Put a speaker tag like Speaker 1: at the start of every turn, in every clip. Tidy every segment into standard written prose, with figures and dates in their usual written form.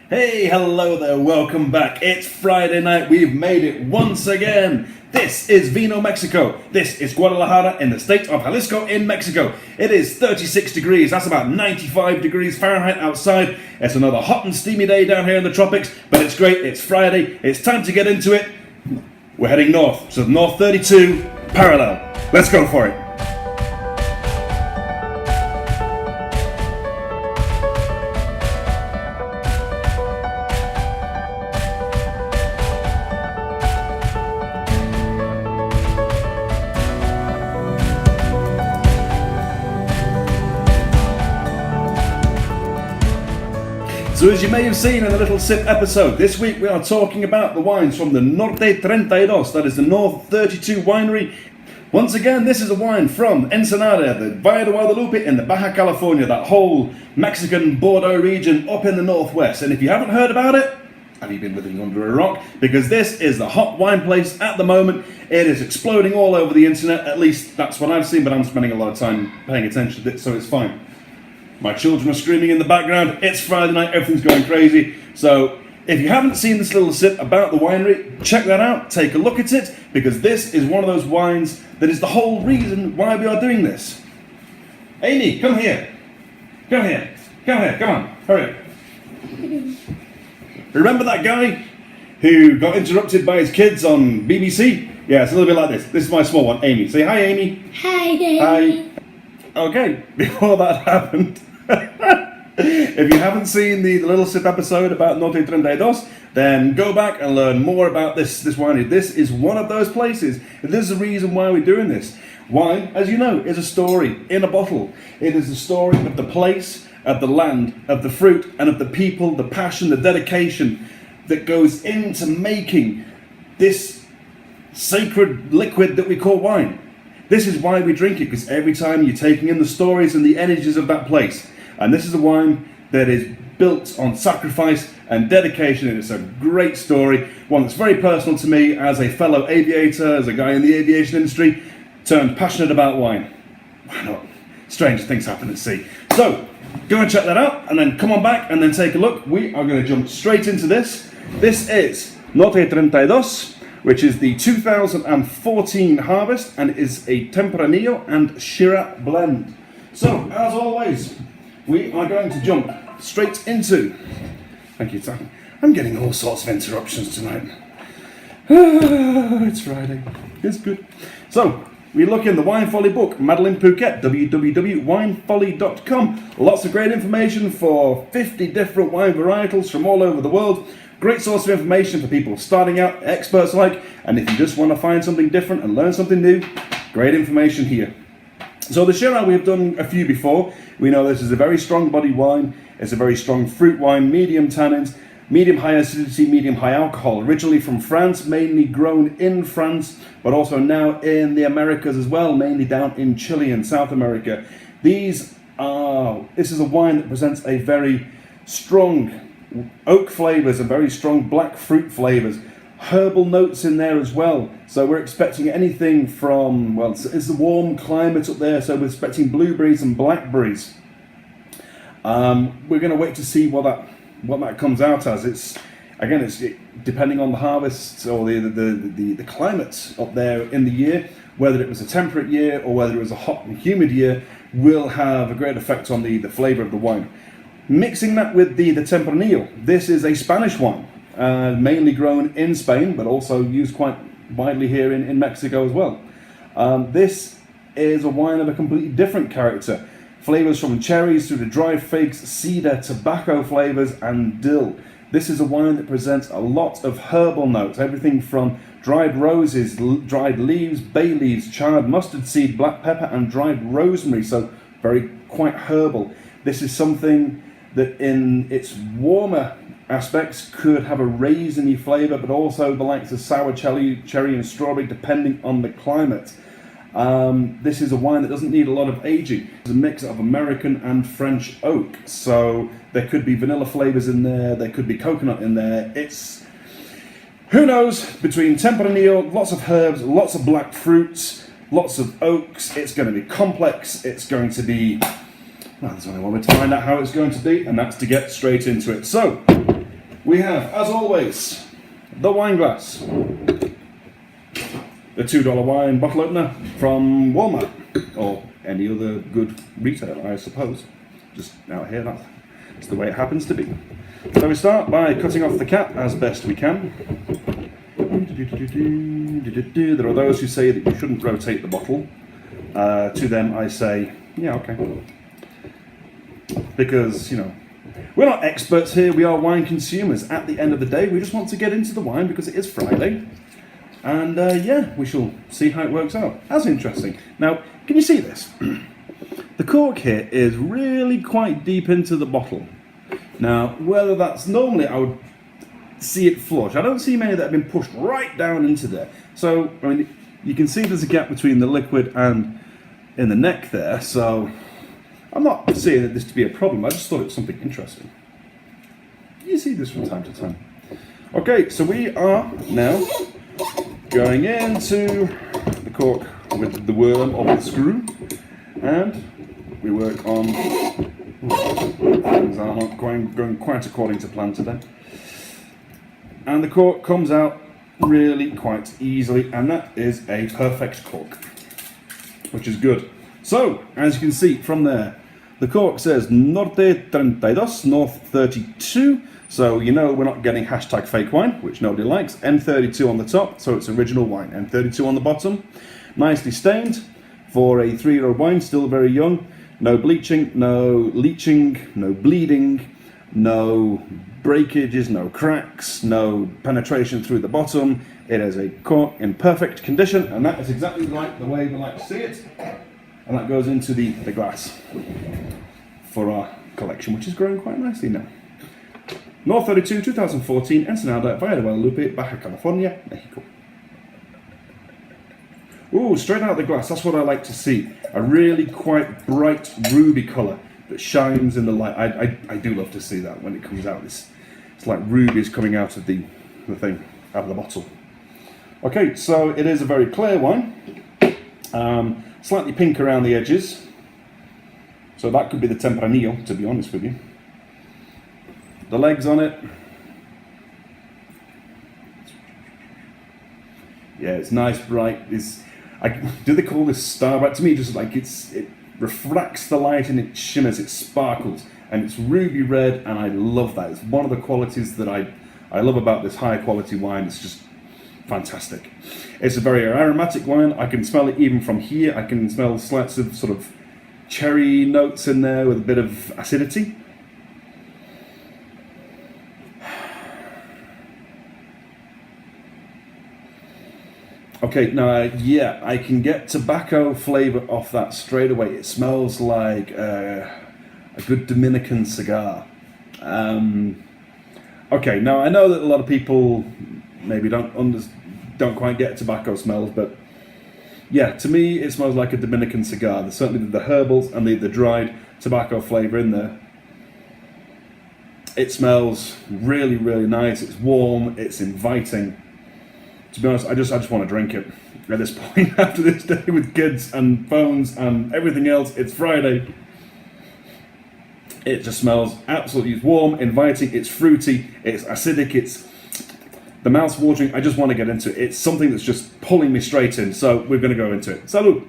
Speaker 1: Hey, hello there, welcome back. It's Friday night, we've made it once again. This is Vino Mexico. This is Guadalajara in the state of Jalisco in Mexico. It is 36 degrees, that's about 95 degrees Fahrenheit outside. It's another hot and steamy day down here in the tropics, but it's great, it's Friday, it's time to get into it. We're heading north, so North 32, parallel. Let's go for it. So as you may have seen in the Little Sip episode, this week we are talking about the wines from the Norte 32, that is the North 32 winery. Once again, this is a wine from Ensenada, the Valle de Guadalupe in the Baja, California, that whole Mexican Bordeaux region up in the northwest. And if you haven't heard about it, have you been living under a rock? Because this is the hot wine place at the moment. It is exploding all over the internet, at least that's what I've seen, but I'm spending a lot of time paying attention to it, so it's fine. My children are screaming in the background. It's Friday night, everything's going crazy. So if you haven't seen this little sip about the winery, check that out, take a look at it, because this is one of those wines that is the whole reason why we are doing this. Amy, come here. Come here. Come here, come on, hurry up. Remember that guy who got interrupted by his kids on BBC? Yeah, it's a little bit like this. This is my small one, Amy. Say hi, Amy.
Speaker 2: Hi, Amy.
Speaker 1: Hi. Okay, before that happened, if you haven't seen the Little Sip episode about Norte 32, then go back and learn more about this winery. This is one of those places. This is the reason why we're doing this. Wine, as you know, is a story in a bottle. It is the story of the place, of the land, of the fruit, and of the people, the passion, the dedication that goes into making this sacred liquid that we call wine. This is why we drink it, because every time you're taking in the stories and the energies of that place. And this is a wine that is built on sacrifice and dedication, and it's a great story, one that's very personal to me as a fellow aviator, as a guy in the aviation industry, turned passionate about wine. Why not? Strange things happen at sea. So, go and check that out, and then come on back and then take a look. We are going to jump straight into this. This is Norte 32, which is the 2014 harvest, and is a Tempranillo and Syrah blend. So, as always, we are going to jump straight into... Thank you, Tom. I'm getting all sorts of interruptions tonight. It's Friday. It's good. So, we look in the Wine Folly book, Madeline Phuket, www.winefolly.com. Lots of great information for 50 different wine varietals from all over the world. Great source of information for people starting out, experts alike, and if you just want to find something different and learn something new, great information here. So the Syrah, we have done a few before. We know this is a very strong body wine. It's a very strong fruit wine, medium tannins, medium high acidity, medium high alcohol. Originally from France, mainly grown in France, but also now in the Americas as well, mainly down in Chile and South America. This is a wine that presents a very strong oak flavors and very strong black fruit flavors, herbal notes in there as well. So we're expecting anything from, well, it's a warm climate up there, so we're expecting blueberries and blackberries. We're going to wait to see what that comes out as. It's depending on the harvest or the climate up there in the year, whether it was a temperate year or whether it was a hot and humid year, will have a great effect on the flavor of the wine. Mixing that with the Tempranillo, this is a Spanish wine, mainly grown in Spain, but also used quite widely here in Mexico as well. This is a wine of a completely different character. Flavors from cherries through to dried figs, cedar, tobacco flavors, and dill. This is a wine that presents a lot of herbal notes, everything from dried roses, dried leaves, bay leaves, charred mustard seed, black pepper, and dried rosemary, so quite herbal. This is something that in its warmer aspects could have a raisiny flavour, but also the likes of sour cherry and strawberry depending on the climate. This is a wine that doesn't need a lot of aging. It's a mix of American and French oak, so there could be vanilla flavours in there could be coconut in there. It's, who knows, between Tempranillo, lots of herbs, lots of black fruits, lots of oaks. It's going to be complex, it's going to be... Well, there's only one way to find out how it's going to be, and that's to get straight into it. So, we have, as always, the wine glass. The $2 wine bottle opener from Walmart, or any other good retailer, I suppose. Just out here, that's the way it happens to be. So we start by cutting off the cap as best we can. There are those who say that you shouldn't rotate the bottle. To them I say, yeah, okay. Because, you know, we're not experts here, we are wine consumers. At the end of the day, we just want to get into the wine because it is Friday. And yeah, we shall see how it works out. That's interesting. Now, can you see this? The cork here is really quite deep into the bottle. Now, whether that's normally, I would see it flush. I don't see many that have been pushed right down into there. So, I mean, you can see there's a gap between the liquid and in the neck there. So, I'm not saying this to be a problem. I just thought it was something interesting. You see this from time to time. Okay, so we are now going into the cork with the worm or the screw, and we work on things are not going quite according to plan today. And the cork comes out really quite easily, and that is a perfect cork, which is good. So, as you can see from there, the cork says Norte 32, North 32. So you know we're not getting hashtag fake wine, which nobody likes. N32 on the top, so it's original wine. N32 on the bottom, nicely stained for a 3-year-old wine, still very young. No bleaching, no leaching, no bleeding, no breakages, no cracks, no penetration through the bottom. It is a cork in perfect condition, and that is exactly like the way we like to see it. And that goes into the glass for our collection, which is growing quite nicely now. North 32, 2014, Ensenada, Valle de Guadalupe, Baja, California, Mexico. Ooh, straight out of the glass, that's what I like to see. A really quite bright ruby colour that shines in the light. I do love to see that when it comes out. It's like rubies coming out of the thing, out of the bottle. Okay, so it is a very clear wine. Slightly pink around the edges. So that could be the Tempranillo, to be honest with you. The legs on it, yeah, it's nice, bright. Do they call this starbright? To me, just like it refracts the light and it shimmers, it sparkles, and it's ruby red, and I love that. It's one of the qualities that I love about this high quality wine. It's just fantastic. It's a very aromatic wine. I can smell it even from here. I can smell slight of sort of cherry notes in there with a bit of acidity. Okay, now, yeah, I can get tobacco flavour off that straight away. It smells like a good Dominican cigar. Okay, now I know that a lot of people maybe don't quite get tobacco smells, but yeah, to me it smells like a Dominican cigar. There's certainly the herbals and the dried tobacco flavour in there. It smells really, really nice. It's warm, it's inviting. To be honest, I just want to drink it at this point after this day with kids and phones and everything else. It's Friday. It just smells absolutely warm, inviting, it's fruity, it's acidic, it's the mouth's watering. I just want to get into it. It's something that's just pulling me straight in, so we're going to go into it. Salud!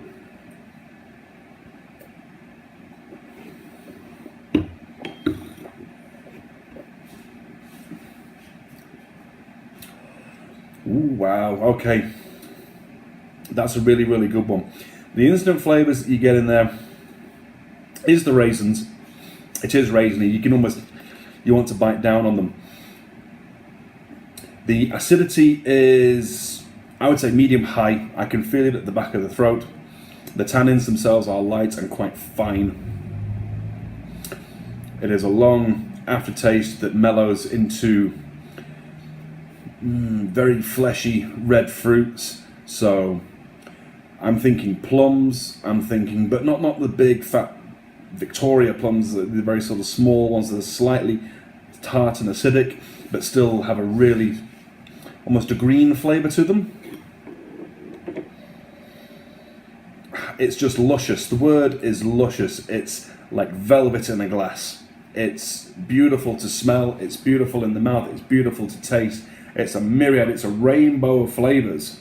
Speaker 1: Ooh, wow, okay. That's a really, really good one. The instant flavours that you get in there is the raisins. It is raisiny. You want to bite down on them. The acidity is, I would say, medium-high. I can feel it at the back of the throat. The tannins themselves are light and quite fine. It is a long aftertaste that mellows into very fleshy red fruits. So I'm thinking plums, but not the big fat Victoria plums, the very sort of small ones that are slightly tart and acidic, but still have a really, almost a green flavour to them. It's just luscious. The word is luscious. It's like velvet in a glass. It's beautiful to smell, it's beautiful in the mouth, it's beautiful to taste. It's a myriad, it's a rainbow of flavors.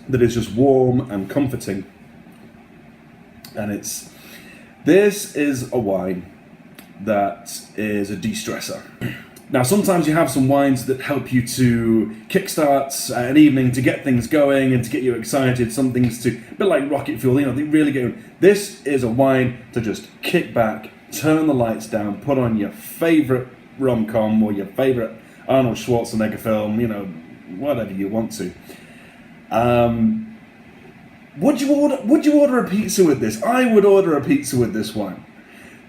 Speaker 1: That is just warm and comforting. And this is a wine that is a de-stressor. Now, sometimes you have some wines that help you to kickstart an evening, to get things going and to get you excited. Some things to, a bit like rocket fuel, they really get you. This is a wine to just kick back, turn the lights down, put on your favorite rom-com or your favorite Arnold Schwarzenegger film, whatever you want to. Would you order a pizza with this? I would order a pizza with this wine.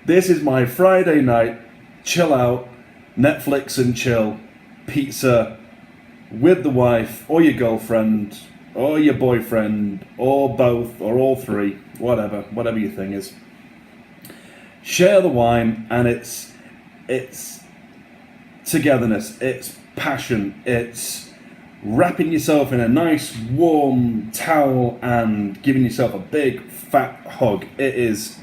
Speaker 1: This is my Friday night, chill out, Netflix and chill, pizza with the wife or your girlfriend or your boyfriend or both or all three, whatever your thing is. Share the wine, and it's togetherness, it's passion, it's wrapping yourself in a nice warm towel and giving yourself a big fat hug. It is.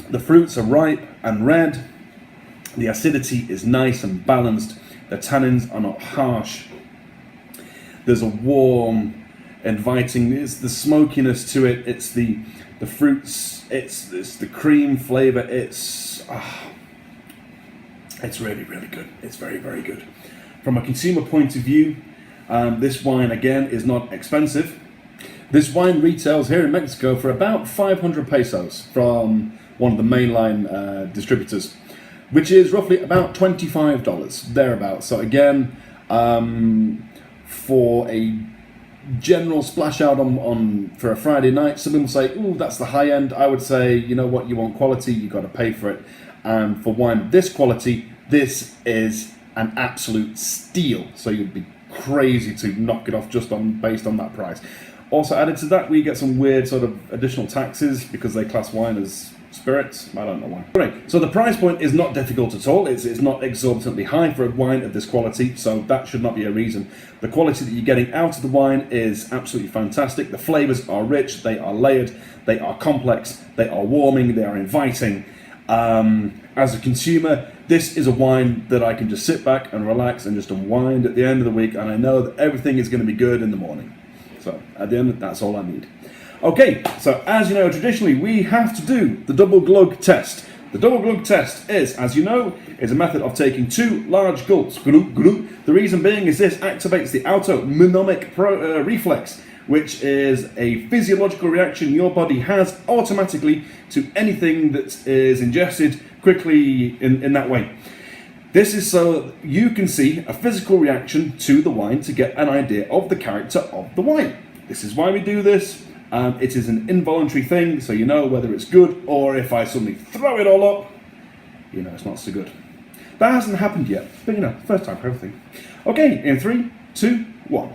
Speaker 1: The fruits are ripe and red. The acidity is nice and balanced. The tannins are not harsh. There's a warm, inviting. It's the smokiness to it. It's the fruits. It's the cream flavor. It's really, really good. It's very, very good. From a consumer point of view, this wine again is not expensive. This wine retails here in Mexico for about 500 pesos from one of the mainline distributors, which is roughly about $25 thereabouts. So again, for a general splash out on for a Friday night, some people say, "Ooh, that's the high end." I would say, you know what, you want quality, you got to pay for it. And for wine of this quality, this is an absolute steal. So you'd be crazy to knock it off just based on that price. Also added to that, we get some weird sort of additional taxes because they class wine as spirits. I don't know why. Anyway, so the price point is not difficult at all. It's not exorbitantly high for a wine of this quality, so that should not be a reason. The quality that you're getting out of the wine is absolutely fantastic. The flavors are rich, they are layered, they are complex, they are warming, they are inviting. As a consumer, this is a wine that I can just sit back and relax and just unwind at the end of the week, and I know that everything is going to be good in the morning. So at the end, that's all I need. Okay, so as you know, traditionally we have to do the double glug test. The double glug test is, as you know, is a method of taking 2 large gulps. The reason being is this activates the autonomic reflex, which is a physiological reaction your body has automatically to anything that is ingested quickly in that way. This is so you can see a physical reaction to the wine to get an idea of the character of the wine. This is why we do this. It is an involuntary thing, so you know whether it's good, or if I suddenly throw it all up, it's not so good. That hasn't happened yet, but first time for everything. Okay, in 3, 2, 1.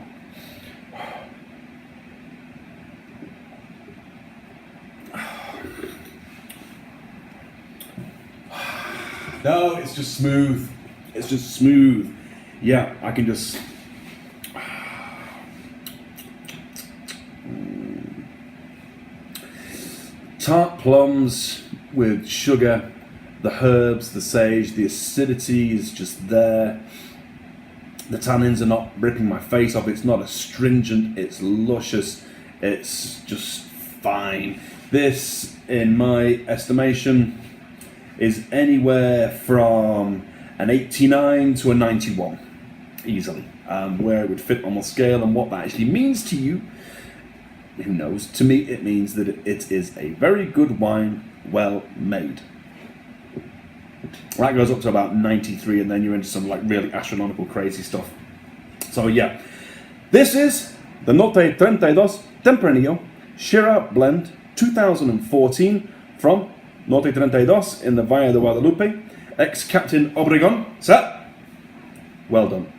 Speaker 1: No, it's just smooth. It's just smooth. Yeah, I can just... Tart plums with sugar, the herbs, the sage, the acidity is just there. The tannins are not ripping my face off. It's not astringent, it's luscious, it's just fine. This, in my estimation, is anywhere from an 89 to a 91, easily. Where it would fit on the scale and what that actually means to you, who knows? To me, it means that it is a very good wine, well made. That goes up to about 93, and then you're into some really astronomical, crazy stuff. So yeah, this is the Norte 32 Tempranillo Syrah Blend 2014 from Norte 32 in the Valle de Guadalupe. Ex-Captain Obregon. Sir, well done.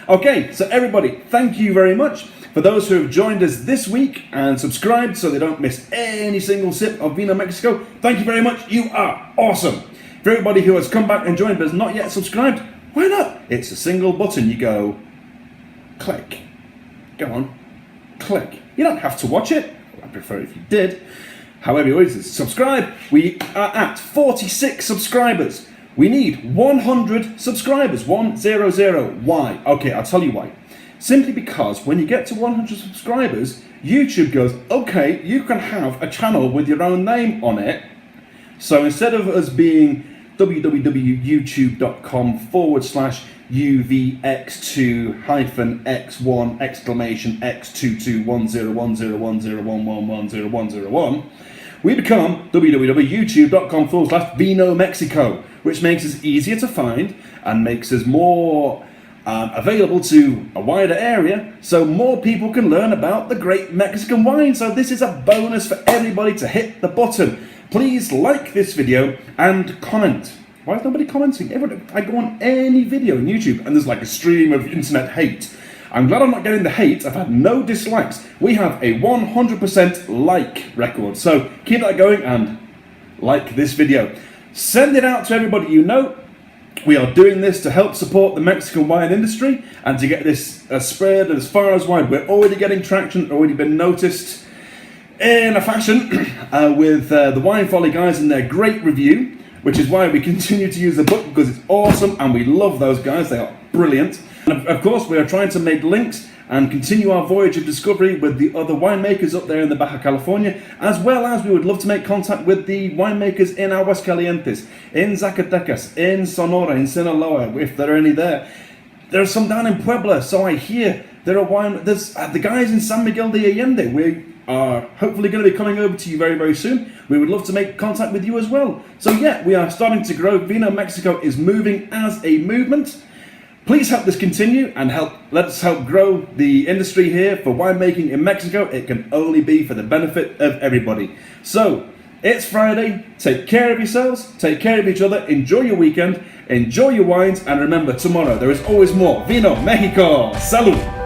Speaker 1: Okay, so everybody, thank you very much. For those who have joined us this week and subscribed so they don't miss any single sip of Vino Mexico, thank you very much. You are awesome. For everybody who has come back and joined but is not yet subscribed, why not? It's a single button. You go, click. Go on. Click. click. You don't have to watch it. I'd prefer if you did. However, you always subscribe. We are at 46 subscribers. We need 100 subscribers. 100. Why? Okay, I'll tell you why. Simply because when you get to 100 subscribers, YouTube goes, okay, you can have a channel with your own name on it. So instead of us being www.youtube.com/UVX2-X1 exclamation X22101010110101, we become www.youtube.com/Vino Mexico, which makes us easier to find and makes us more available to a wider area, so more people can learn about the great Mexican wine. So this is a bonus for everybody to hit the button. Please like this video and comment. Why is nobody commenting? I go on any video on YouTube and there's like a stream of internet hate. I'm glad I'm not getting the hate. I've had no dislikes. We have a 100% like record. So keep that going and like this video. Send it out to everybody you know. We are doing this to help support the Mexican wine industry and to get this spread as far as wide. We're already getting traction, already been noticed in a fashion with the Wine Folly guys and their great review, which is why we continue to use the book, because it's awesome and we love those guys. They are brilliant. And of course, we are trying to make links and continue our voyage of discovery with the other winemakers up there in the Baja California, as well as we would love to make contact with the winemakers in Aguascalientes, in Zacatecas, in Sonora, in Sinaloa, if there are any there. There are some down in Puebla, so I hear there are there's the guys in San Miguel de Allende. We are hopefully going to be coming over to you very, very soon. We would love to make contact with you as well. So yeah, we are starting to grow. Vino Mexico is moving as a movement. Please help this continue and let's help grow the industry here for winemaking in Mexico. It can only be for the benefit of everybody. So, it's Friday. Take care of yourselves. Take care of each other. Enjoy your weekend. Enjoy your wines. And remember, tomorrow there is always more. Vino Mexico. Salud.